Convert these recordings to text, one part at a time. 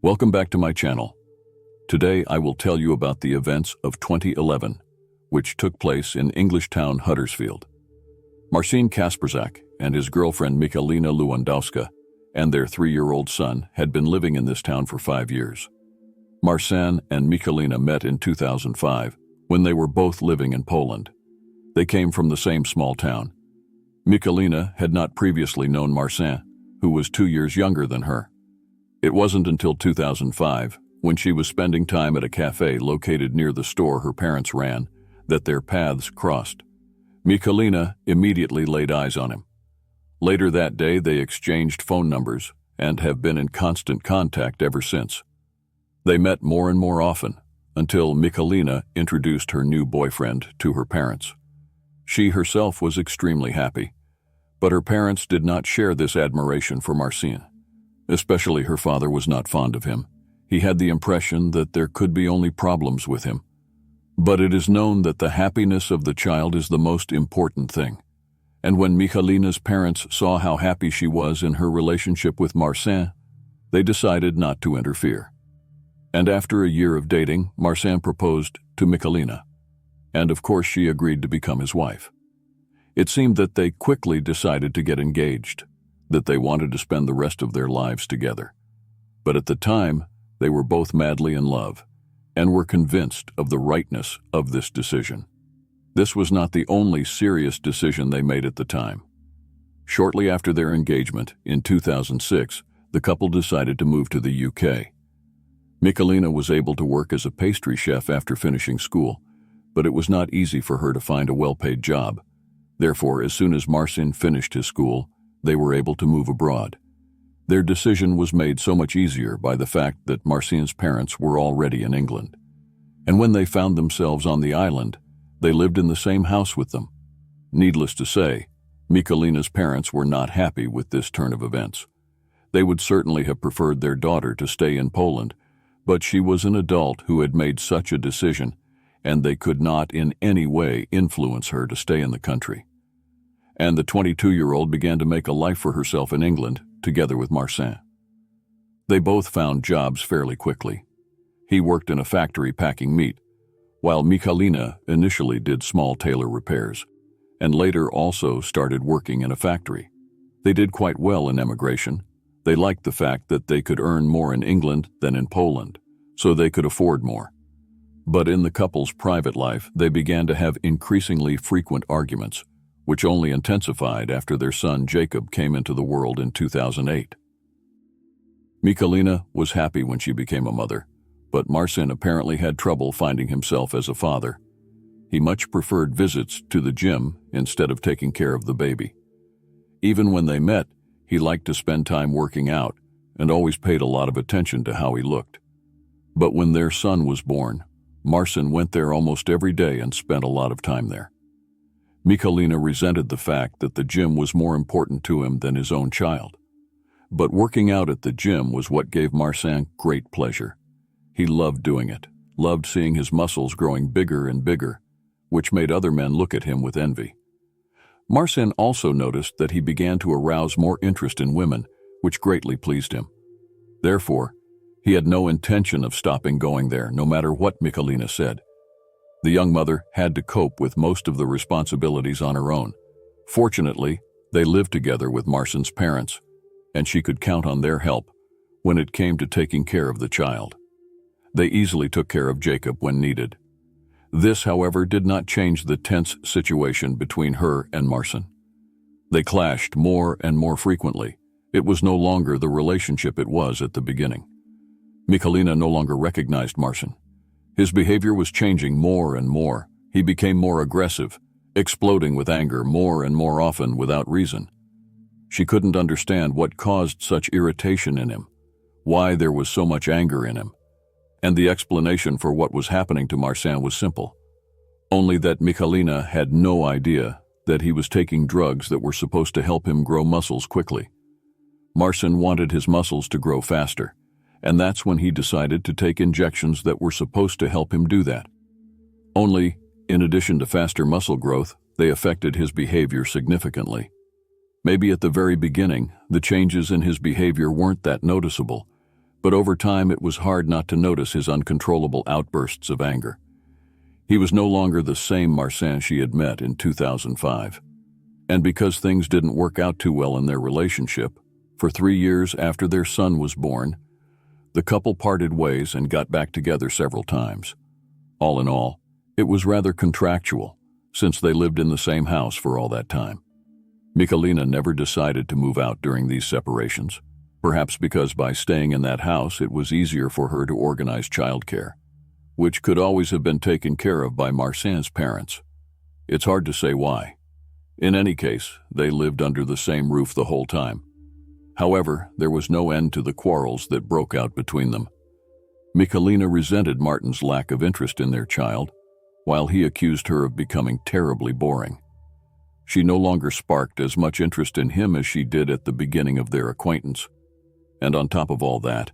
Welcome back to my channel. Today I will tell you about the events of 2011, which took place in English town Huddersfield. Marcin Kasprzak and his girlfriend Michalina Lewandowska and their 3-year-old son had been living in this town for 5 years. Marcin and Michalina met in 2005 when they were both living in Poland. They came from the same small town. Michalina had not previously known Marcin, who was 2 years younger than her. It wasn't until 2005, when she was spending time at a cafe located near the store her parents ran, that their paths crossed. Michalina immediately laid eyes on him. Later that day, they exchanged phone numbers and have been in constant contact ever since. They met more and more often, until Michalina introduced her new boyfriend to her parents. She herself was extremely happy, but her parents did not share this admiration for Marcin. Especially her father was not fond of him. He had the impression that there could be only problems with him. But it is known that the happiness of the child is the most important thing. And when Michalina's parents saw how happy she was in her relationship with Marcin, they decided not to interfere. And after a year of dating, Marcin proposed to Michalina. And of course she agreed to become his wife. It seemed that they quickly decided to get engaged, that they wanted to spend the rest of their lives together. But at the time, they were both madly in love and were convinced of the rightness of this decision. This was not the only serious decision they made at the time. Shortly after their engagement, in 2006, the couple decided to move to the UK. Michalina was able to work as a pastry chef after finishing school, but it was not easy for her to find a well-paid job. Therefore, as soon as Marcin finished his school, they were able to move abroad. Their decision was made so much easier by the fact that Marcin's parents were already in England. And when they found themselves on the island, they lived in the same house with them. Needless to say, Michalina's parents were not happy with this turn of events. They would certainly have preferred their daughter to stay in Poland, but she was an adult who had made such a decision, and they could not in any way influence her to stay in the country. And the 22-year-old began to make a life for herself in England, together with Marcin. They both found jobs fairly quickly. He worked in a factory packing meat, while Michalina initially did small tailor repairs, and later also started working in a factory. They did quite well in emigration. They liked the fact that they could earn more in England than in Poland, so they could afford more. But in the couple's private life, they began to have increasingly frequent arguments, which only intensified after their son Jacob came into the world in 2008. Michalina was happy when she became a mother, but Marcin apparently had trouble finding himself as a father. He much preferred visits to the gym instead of taking care of the baby. Even when they met, he liked to spend time working out and always paid a lot of attention to how he looked. But when their son was born, Marcin went there almost every day and spent a lot of time there. Michalina resented the fact that the gym was more important to him than his own child. But working out at the gym was what gave Marcin great pleasure. He loved doing it, loved seeing his muscles growing bigger and bigger, which made other men look at him with envy. Marcin also noticed that he began to arouse more interest in women, which greatly pleased him. Therefore, he had no intention of stopping going there, no matter what Michalina said. The young mother had to cope with most of the responsibilities on her own. Fortunately, they lived together with Marcin's parents, and she could count on their help when it came to taking care of the child. They easily took care of Jacob when needed. This, however, did not change the tense situation between her and Marcin. They clashed more and more frequently. It was no longer the relationship it was at the beginning. Michalina no longer recognized Marcin. His behavior was changing more and more. He became more aggressive, exploding with anger more and more often without reason. She couldn't understand what caused such irritation in him, why there was so much anger in him. And the explanation for what was happening to Marcin was simple. Only that Michalina had no idea that he was taking drugs that were supposed to help him grow muscles quickly. Marcin wanted his muscles to grow faster, and that's when he decided to take injections that were supposed to help him do that. Only, in addition to faster muscle growth, they affected his behavior significantly. Maybe at the very beginning, the changes in his behavior weren't that noticeable, but over time it was hard not to notice his uncontrollable outbursts of anger. He was no longer the same Marcin she had met in 2005. And because things didn't work out too well in their relationship, for 3 years after their son was born, the couple parted ways and got back together several times. All in all, it was rather contractual, since they lived in the same house for all that time. Michelina never decided to move out during these separations, perhaps because by staying in that house it was easier for her to organize childcare, which could always have been taken care of by Marcin's parents. It's hard to say why. In any case, they lived under the same roof the whole time. However, there was no end to the quarrels that broke out between them. Michelina resented Martin's lack of interest in their child, while he accused her of becoming terribly boring. She no longer sparked as much interest in him as she did at the beginning of their acquaintance. And on top of all that,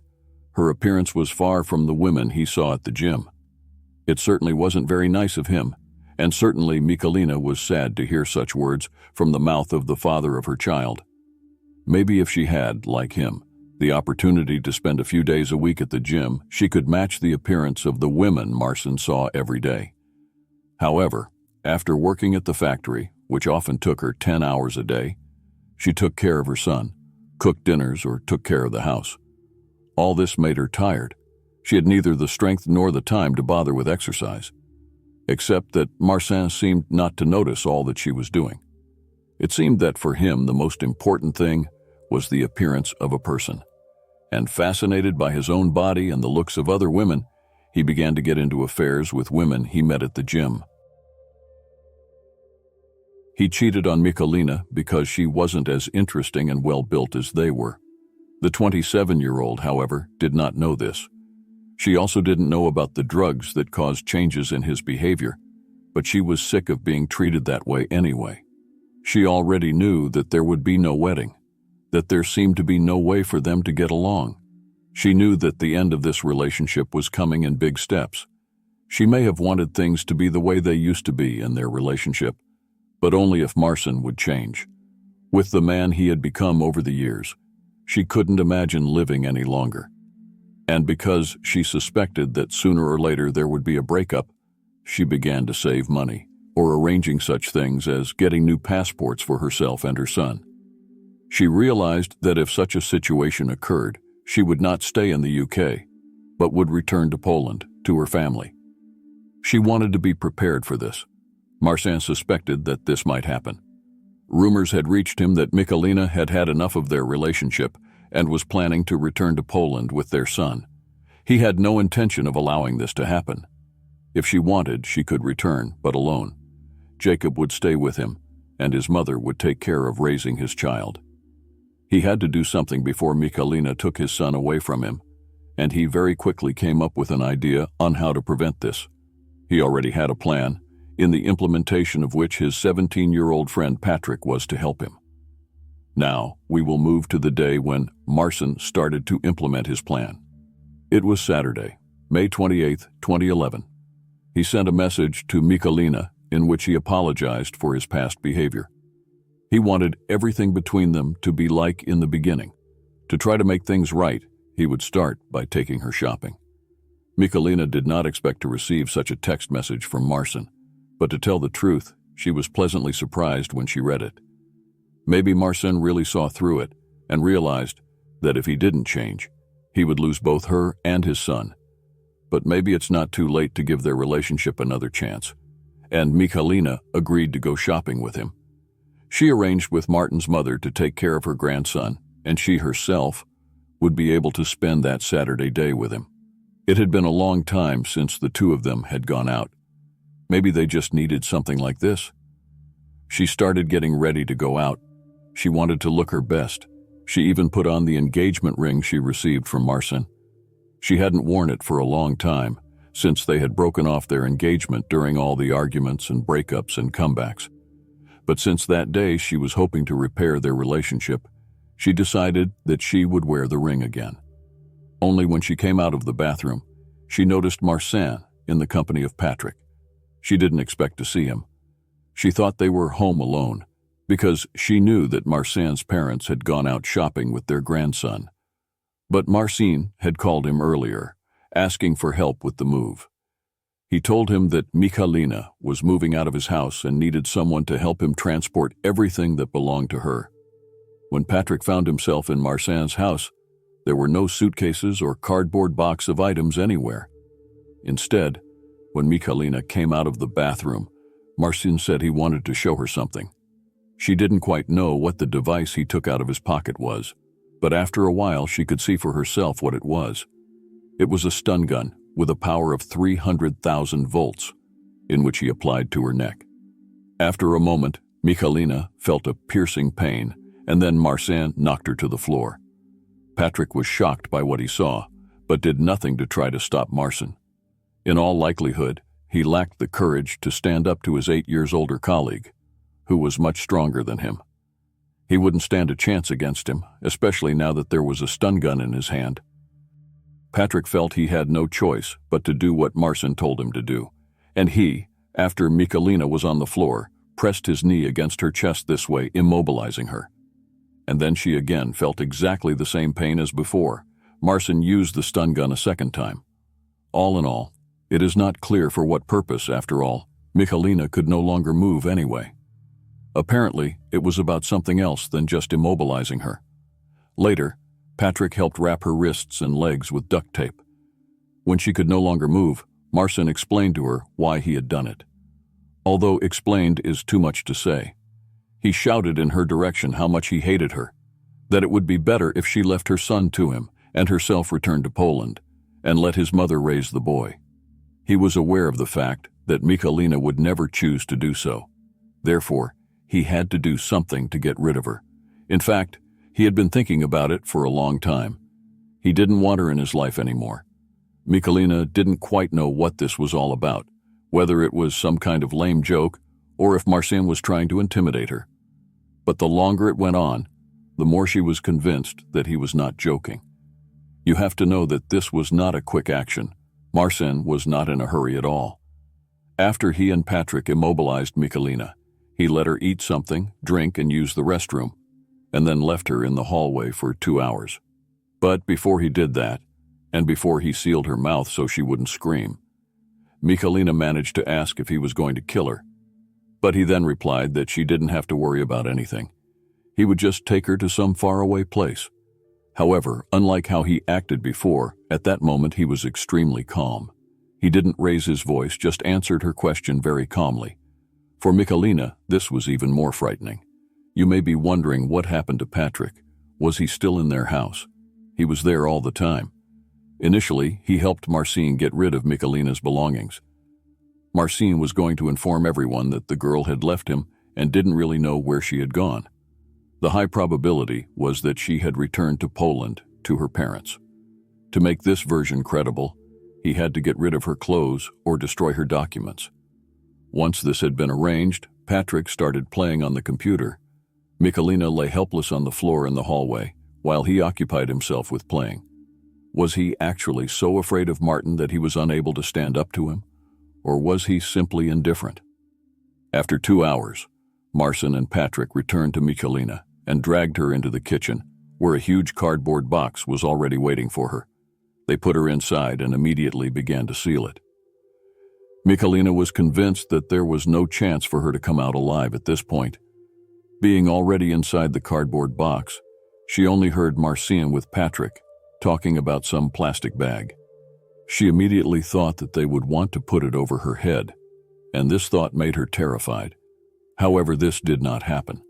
her appearance was far from the women he saw at the gym. It certainly wasn't very nice of him, and certainly Michelina was sad to hear such words from the mouth of the father of her child. Maybe if she had, like him, the opportunity to spend a few days a week at the gym, she could match the appearance of the women Marcin saw every day. However, after working at the factory, which often took her 10 hours a day, she took care of her son, cooked dinners, or took care of the house. All this made her tired. She had neither the strength nor the time to bother with exercise, except that Marcin seemed not to notice all that she was doing. It seemed that for him the most important thing was the appearance of a person, and fascinated by his own body and the looks of other women, he began to get into affairs with women he met at the gym. He cheated on Michelina because she wasn't as interesting and well-built as they were. The 27-year-old, however, did not know this. She also didn't know about the drugs that caused changes in his behavior, but she was sick of being treated that way anyway. She already knew that there would be no wedding, that there seemed to be no way for them to get along. She knew that the end of this relationship was coming in big steps. She may have wanted things to be the way they used to be in their relationship, but only if Marcin would change. With the man he had become over the years, she couldn't imagine living any longer. And because she suspected that sooner or later there would be a breakup, she began to save money, or arranging such things as getting new passports for herself and her son. She realized that if such a situation occurred, she would not stay in the UK, but would return to Poland, to her family. She wanted to be prepared for this. Marcin suspected that this might happen. Rumors had reached him that Michelina had had enough of their relationship and was planning to return to Poland with their son. He had no intention of allowing this to happen. If she wanted, she could return, but alone. Jacob would stay with him, and his mother would take care of raising his child. He had to do something before Michelina took his son away from him, and he very quickly came up with an idea on how to prevent this. He already had a plan, in the implementation of which his 17-year-old friend Patrick was to help him. Now, we will move to the day when Marcin started to implement his plan. It was Saturday, May 28, 2011. He sent a message to Michelina in which he apologized for his past behavior. He wanted everything between them to be like in the beginning. To try to make things right, he would start by taking her shopping. Michelina did not expect to receive such a text message from Marcin, but to tell the truth, she was pleasantly surprised when she read it. Maybe Marcin really saw through it and realized that if he didn't change, he would lose both her and his son. But maybe it's not too late to give their relationship another chance, and Michelina agreed to go shopping with him. She arranged with Martin's mother to take care of her grandson, and she herself would be able to spend that Saturday day with him. It had been a long time since the two of them had gone out. Maybe they just needed something like this. She started getting ready to go out. She wanted to look her best. She even put on the engagement ring she received from Marcin. She hadn't worn it for a long time, since they had broken off their engagement during all the arguments and breakups and comebacks. But since that day she was hoping to repair their relationship, she decided that she would wear the ring again. Only when she came out of the bathroom, she noticed Marcin in the company of Patrick. She didn't expect to see him. She thought they were home alone, because she knew that Marcin's parents had gone out shopping with their grandson. But Marcin had called him earlier, asking for help with the move. He told him that Michalina was moving out of his house and needed someone to help him transport everything that belonged to her. When Patrick found himself in Marcin's house, there were no suitcases or cardboard box of items anywhere. Instead, when Michalina came out of the bathroom, Marcin said he wanted to show her something. She didn't quite know what the device he took out of his pocket was, but after a while she could see for herself what it was. It was a stun gun with a power of 300,000 volts, in which he applied to her neck. After a moment, Michalina felt a piercing pain, and then Marcin knocked her to the floor. Patrick was shocked by what he saw, but did nothing to try to stop Marcin. In all likelihood, he lacked the courage to stand up to his 8 years older colleague, who was much stronger than him. He wouldn't stand a chance against him, especially now that there was a stun gun in his hand. Patrick felt he had no choice but to do what Marcin told him to do, and he, after Michalina was on the floor, pressed his knee against her chest this way, immobilizing her. And then she again felt exactly the same pain as before. Marcin used the stun gun a second time. All in all, it is not clear for what purpose, after all. Michalina could no longer move anyway. Apparently, it was about something else than just immobilizing her. Later, Patrick helped wrap her wrists and legs with duct tape. When she could no longer move, Marcin explained to her why he had done it. Although explained is too much to say. He shouted in her direction how much he hated her, that it would be better if she left her son to him and herself returned to Poland, and let his mother raise the boy. He was aware of the fact that Michalina would never choose to do so. Therefore, he had to do something to get rid of her. In fact, he had been thinking about it for a long time. He didn't want her in his life anymore. Michalina didn't quite know what this was all about, whether it was some kind of lame joke or if Marcin was trying to intimidate her. But the longer it went on, the more she was convinced that he was not joking. You have to know that this was not a quick action. Marcin was not in a hurry at all. After he and Patrick immobilized Michalina, he let her eat something, drink, and use the restroom, and then left her in the hallway for 2 hours. But before he did that, and before he sealed her mouth so she wouldn't scream, Michalina managed to ask if he was going to kill her. But he then replied that she didn't have to worry about anything. He would just take her to some faraway place. However, unlike how he acted before, at that moment he was extremely calm. He didn't raise his voice, just answered her question very calmly. For Michalina, this was even more frightening. You may be wondering what happened to Patrick. Was he still in their house? He was there all the time. Initially, he helped Marcin get rid of Michalina's belongings. Marcin was going to inform everyone that the girl had left him and didn't really know where she had gone. The high probability was that she had returned to Poland, to her parents. To make this version credible, he had to get rid of her clothes or destroy her documents. Once this had been arranged, Patrick started playing on the computer. Michalina lay helpless on the floor in the hallway, while he occupied himself with playing. Was he actually so afraid of Martin that he was unable to stand up to him? Or was he simply indifferent? After 2 hours, Marcin and Patrick returned to Michalina and dragged her into the kitchen, where a huge cardboard box was already waiting for her. They put her inside and immediately began to seal it. Michalina was convinced that there was no chance for her to come out alive at this point. Being already inside the cardboard box, she only heard Marcin with Patrick talking about some plastic bag. She immediately thought that they would want to put it over her head, and this thought made her terrified. However, this did not happen.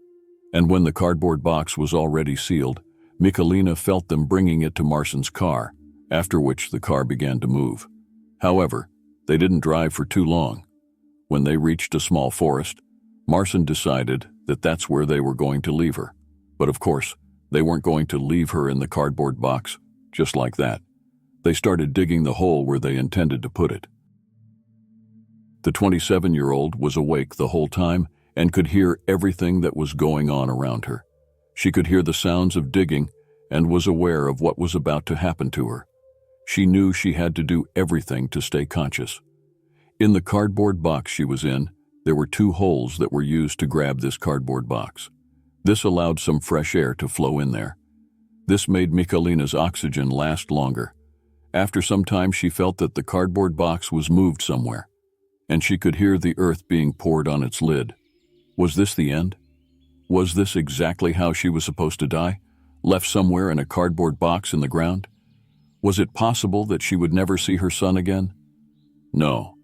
And when the cardboard box was already sealed, Michalina felt them bringing it to Marcin's car, after which the car began to move. However, they didn't drive for too long. When they reached a small forest, Marcin decided that that's where they were going to leave her. But of course, they weren't going to leave her in the cardboard box, just like that. They started digging the hole where they intended to put it. The 27-year-old was awake the whole time and could hear everything that was going on around her. She could hear the sounds of digging and was aware of what was about to happen to her. She knew she had to do everything to stay conscious. In the cardboard box she was in, there were 2 holes that were used to grab this cardboard box. This allowed some fresh air to flow in there. This made Michalina's oxygen last longer. After some time, she felt that the cardboard box was moved somewhere, and she could hear the earth being poured on its lid. Was this the end? Was this exactly how she was supposed to die? Left somewhere in a cardboard box in the ground? Was it possible that she would never see her son again? No,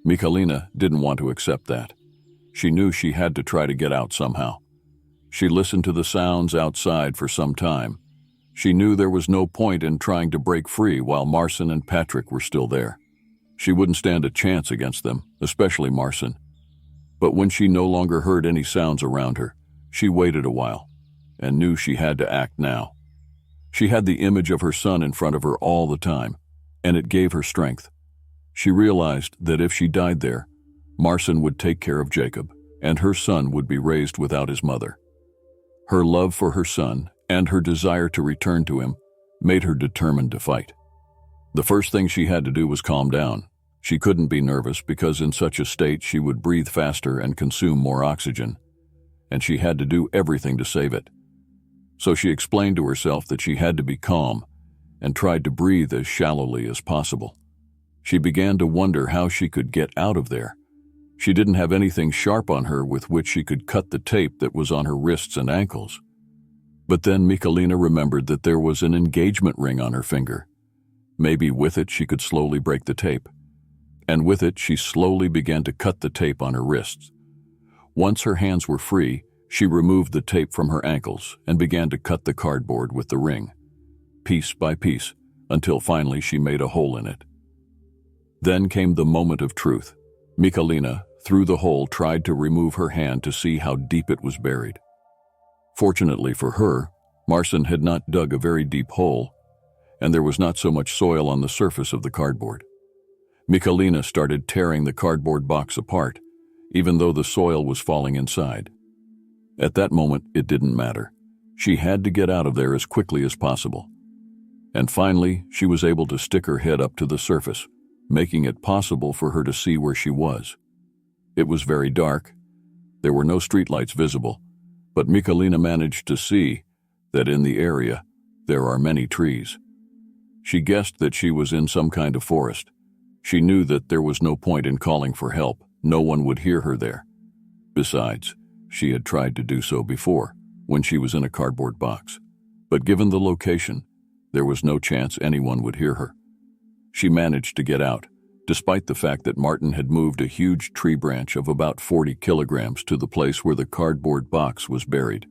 Michalina didn't want to accept that. She knew she had to try to get out somehow. She listened to the sounds outside for some time. She knew there was no point in trying to break free while Marcin and Patrick were still there. She wouldn't stand a chance against them, especially Marcin. But when she no longer heard any sounds around her, she waited a while and knew she had to act now. She had the image of her son in front of her all the time, and it gave her strength. She realized that if she died there, Marcin would take care of Jacob, and her son would be raised without his mother. Her love for her son and her desire to return to him made her determined to fight. The first thing she had to do was calm down. She couldn't be nervous because in such a state she would breathe faster and consume more oxygen, and she had to do everything to save it. So she explained to herself that she had to be calm and tried to breathe as shallowly as possible. She began to wonder how she could get out of there. She didn't have anything sharp on her with which she could cut the tape that was on her wrists and ankles. But then Michalina remembered that there was an engagement ring on her finger. Maybe with it she could slowly break the tape. And with it she slowly began to cut the tape on her wrists. Once her hands were free, she removed the tape from her ankles and began to cut the cardboard with the ring, piece by piece, until finally she made a hole in it. Then came the moment of truth. Michalina, through the hole, tried to remove her hand to see how deep it was buried. Fortunately for her, Marcin had not dug a very deep hole, and there was not so much soil on the surface of the cardboard. Michalina started tearing the cardboard box apart, even though the soil was falling inside. At that moment, it didn't matter. She had to get out of there as quickly as possible. And finally, she was able to stick her head up to the surface, making it possible for her to see where she was. It was very dark. There were no streetlights visible, but Michalina managed to see that in the area there are many trees. She guessed that she was in some kind of forest. She knew that there was no point in calling for help. No one would hear her there. Besides, she had tried to do so before, when she was in a cardboard box. But given the location, there was no chance anyone would hear her. She managed to get out, despite the fact that Martin had moved a huge tree branch of about 40 kilograms to the place where the cardboard box was buried.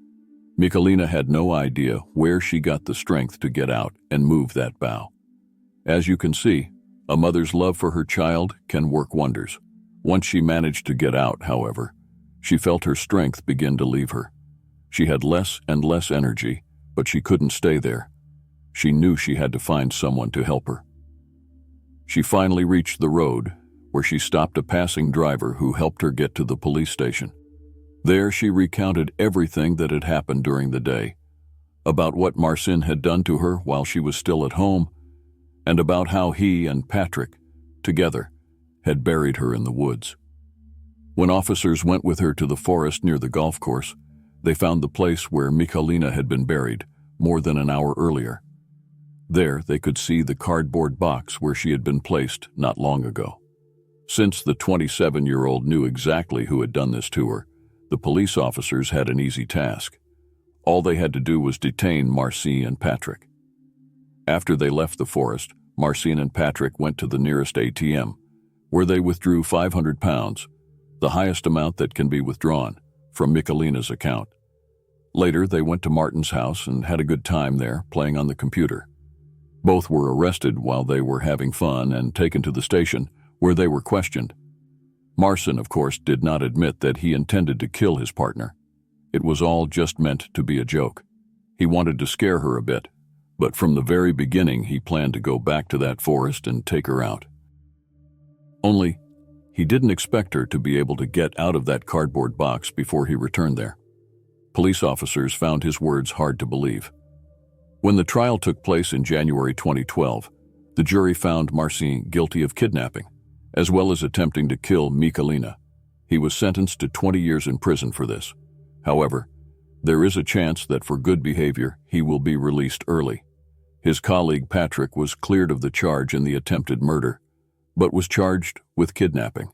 Michalina had no idea where she got the strength to get out and move that bough. As you can see, a mother's love for her child can work wonders. Once she managed to get out, however, she felt her strength begin to leave her. She had less and less energy, but she couldn't stay there. She knew she had to find someone to help her. She finally reached the road, where she stopped a passing driver who helped her get to the police station. There she recounted everything that had happened during the day, about what Marcin had done to her while she was still at home, and about how he and Patrick, together, had buried her in the woods. When officers went with her to the forest near the golf course, they found the place where Michalina had been buried more than an hour earlier. There they could see the cardboard box where she had been placed not long ago. Since the 27-year-old knew exactly who had done this to her, the police officers had an easy task. All they had to do was detain Marcin and Patrick. After they left the forest, Marcin and Patrick went to the nearest ATM, where they withdrew £500, the highest amount that can be withdrawn, from Michalina's account. Later, they went to Martin's house and had a good time there, playing on the computer. Both were arrested while they were having fun and taken to the station, where they were questioned. Marcin, of course, did not admit that he intended to kill his partner. It was all just meant to be a joke. He wanted to scare her a bit, but from the very beginning he planned to go back to that forest and take her out. Only, he didn't expect her to be able to get out of that cardboard box before he returned there. Police officers found his words hard to believe. When the trial took place in January 2012, the jury found Marcin guilty of kidnapping, as well as attempting to kill Michalina. He was sentenced to 20 years in prison for this. However, There is a chance that for good behavior, he will be released early. His colleague Patrick was cleared of the charge in the attempted murder, but was charged with kidnapping.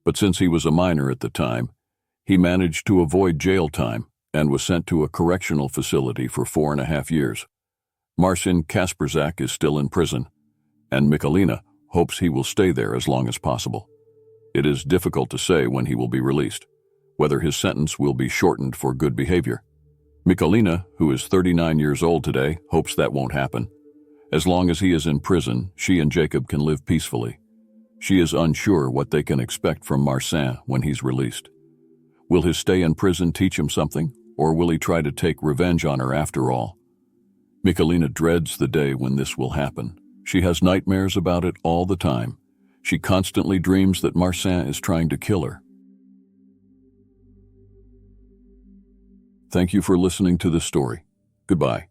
But since he was a minor at the time, he managed to avoid jail time and was sent to a correctional facility for 4.5 years. Marcin Kasprzak is still in prison, and Michelina hopes he will stay there as long as possible. It is difficult to say when he will be released, whether his sentence will be shortened for good behavior. Michalina, who is 39 years old today, hopes that won't happen. As long as he is in prison, she and Jacob can live peacefully. She is unsure what they can expect from Marcin when he's released. Will his stay in prison teach him something, or will he try to take revenge on her after all? Michalina dreads the day when this will happen. She has nightmares about it all the time. She constantly dreams that Marcin is trying to kill her. Thank you for listening to this story. Goodbye.